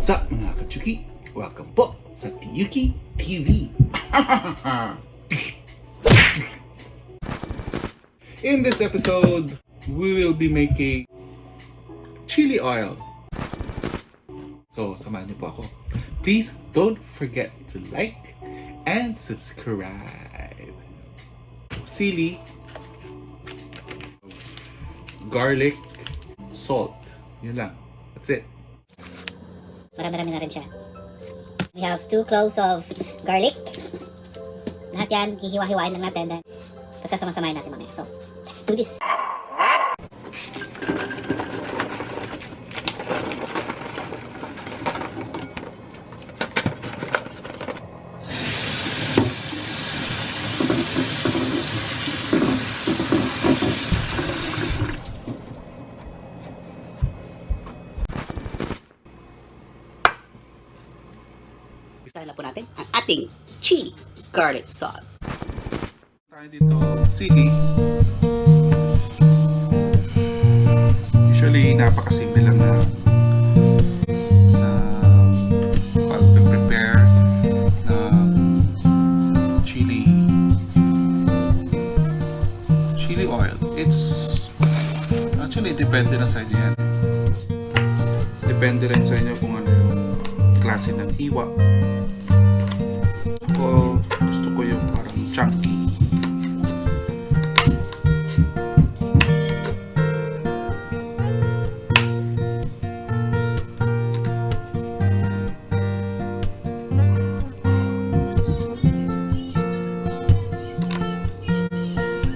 What's up mga kachuki? Welcome po sa Tiyuki TV. In this episode, we will be making chili oil. So, samahan niyo po ako. Please don't forget to like and subscribe. Sili, garlic, salt. Yun lang. That's it. Marami-rami na rin siya. We have 2 cloves of garlic. Lahat yan, hihiwa-hiwain lang natin. Then, pagsasama-samahin natin mamaya. So, let's do this. Isa na po natin ang ating chili garlic sauce. Tayo dito, sili. Usually, napakasimple lang na pag-prepare ng chili oil. It's actually depende na sa inyo yan. Depende rin sa inyo kung ano yung klase ng hiwa. Ako, gusto ko yung parang chunky.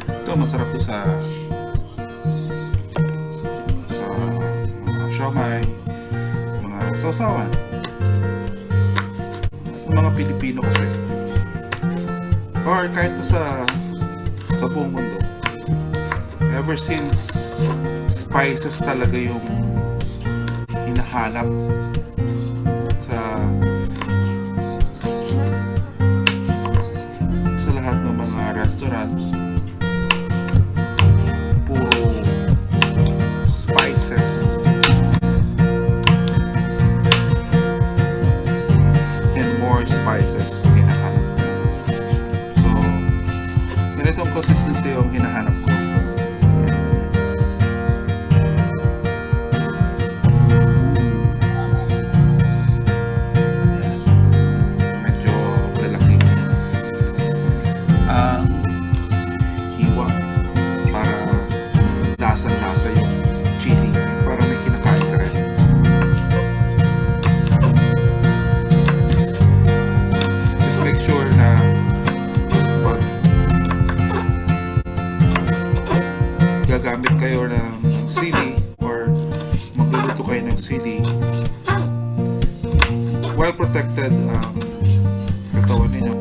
Ito, masarap to sa mga siomai, mga sausawan. Mga Pilipino kasi, or kahit to sa buong mundo, ever since spices talaga yung hinahanap sa lahat ng mga restaurants. Puro spices spices ang hinahanap ko. So, ganitong consistency yung hinahanap ko. Medyo lalaki ang hiwa para lasang-lasa yung chili. Para may kinakain ka rin. Make sure na pag gagamit kayo ng sili or magluluto kayo ng sili, well protected ang katawan ninyo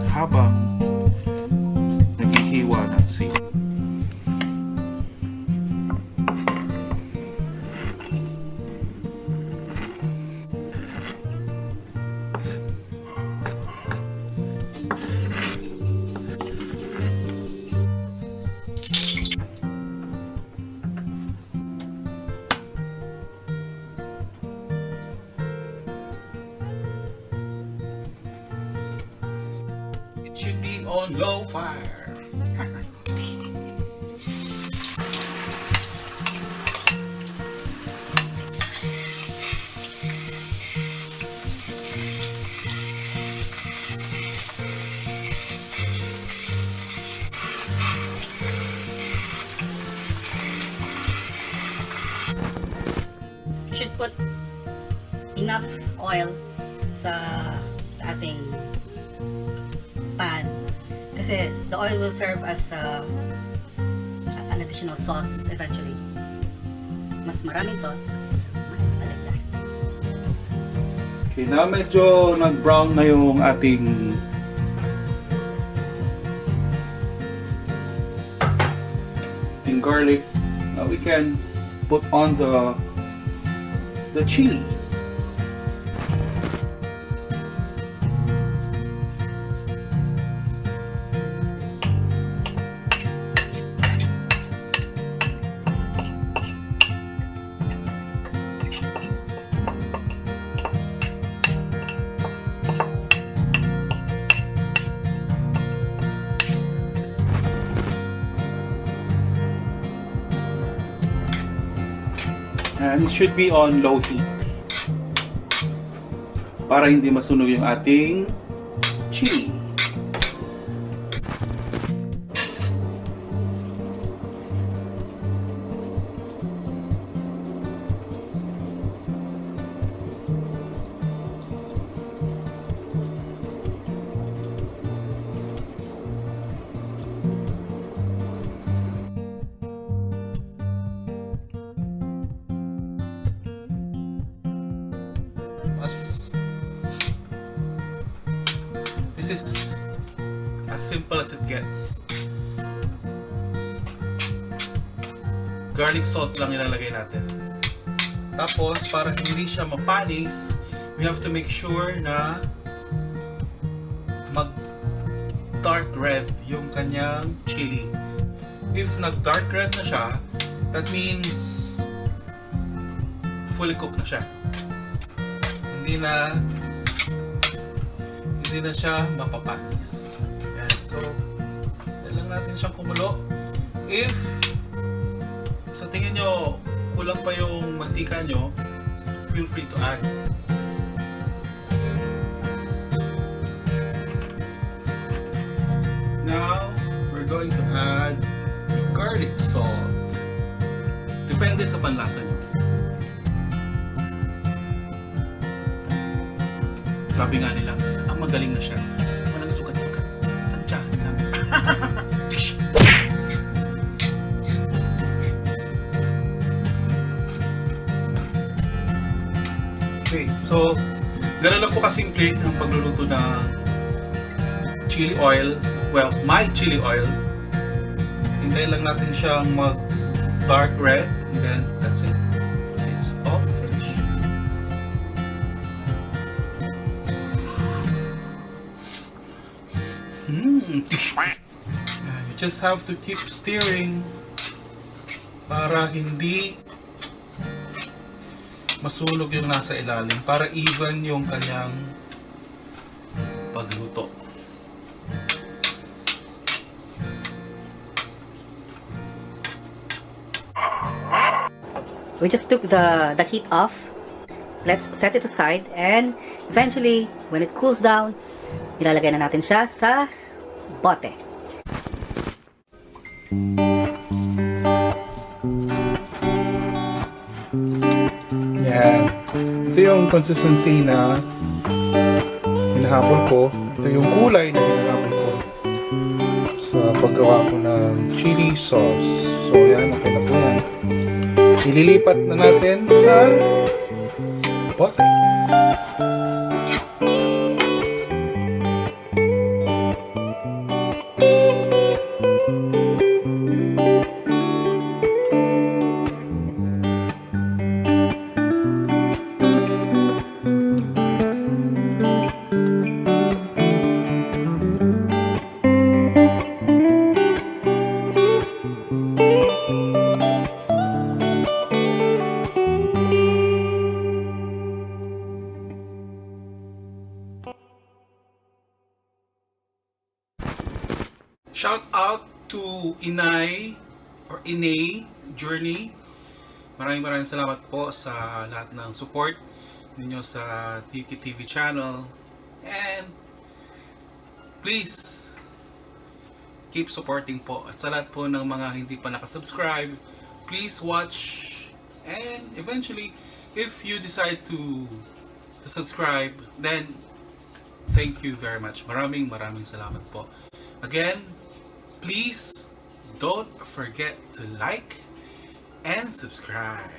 habang naghihiwa ng sili. Should be on low fire. Should put enough oil sa ating pan kasi the oil will serve as an additional sauce eventually. Mas maraming sauce, mas malaglag. Okay, na medyo nag-brown na yung ating garlic. Now we can put on the chili. And it should be on low heat. Para hindi masunog yung ating chili. This is as simple as it gets. Garlic salt lang ilalagay natin. Tapos, para hindi siya mapanis, we have to make sure na mag dark red yung kanyang chili. If nag-dark red na siya, that means fully cooked na siya. Hindi na siya mapapanis. Yan. So, lang natin siyang kumulo. If sa tingin nyo kulang pa yung mantika nyo, feel free to add. Now, we're going to add garlic salt. Depende sa panlasa nyo. Sabi nga nila, ang magaling na siya. Walang sugat-sugat. Tansyahan lang. Okay, so gano'n lang po kasimple ang pagluluto ng chili oil. Well, my chili oil. Hintayin lang natin siyang mag dark red and then that's it. It's all finished. You just have to keep stirring para hindi masunog yung nasa ilalim, para even yung kanyang pagluto. We just took the heat off. Let's set it aside and eventually, when it cools down, ilalagay na natin siya sa bote. Yan. Ito yung consistency na hinahabol ko. Ito yung kulay na hinahabol ko sa paggawa ko ng chili sauce. So yan, okay na po yan. Ililipat na natin sa bote. Shout out to Inay or Inay Journey. Maraming salamat po sa lahat ng support ninyo sa Tiki TV channel. And please keep supporting po. At sa lahat po ng mga hindi pa nakasubscribe, please watch. And eventually, if you decide to subscribe, then thank you very much. Maraming salamat po. Again, please don't forget to like and subscribe.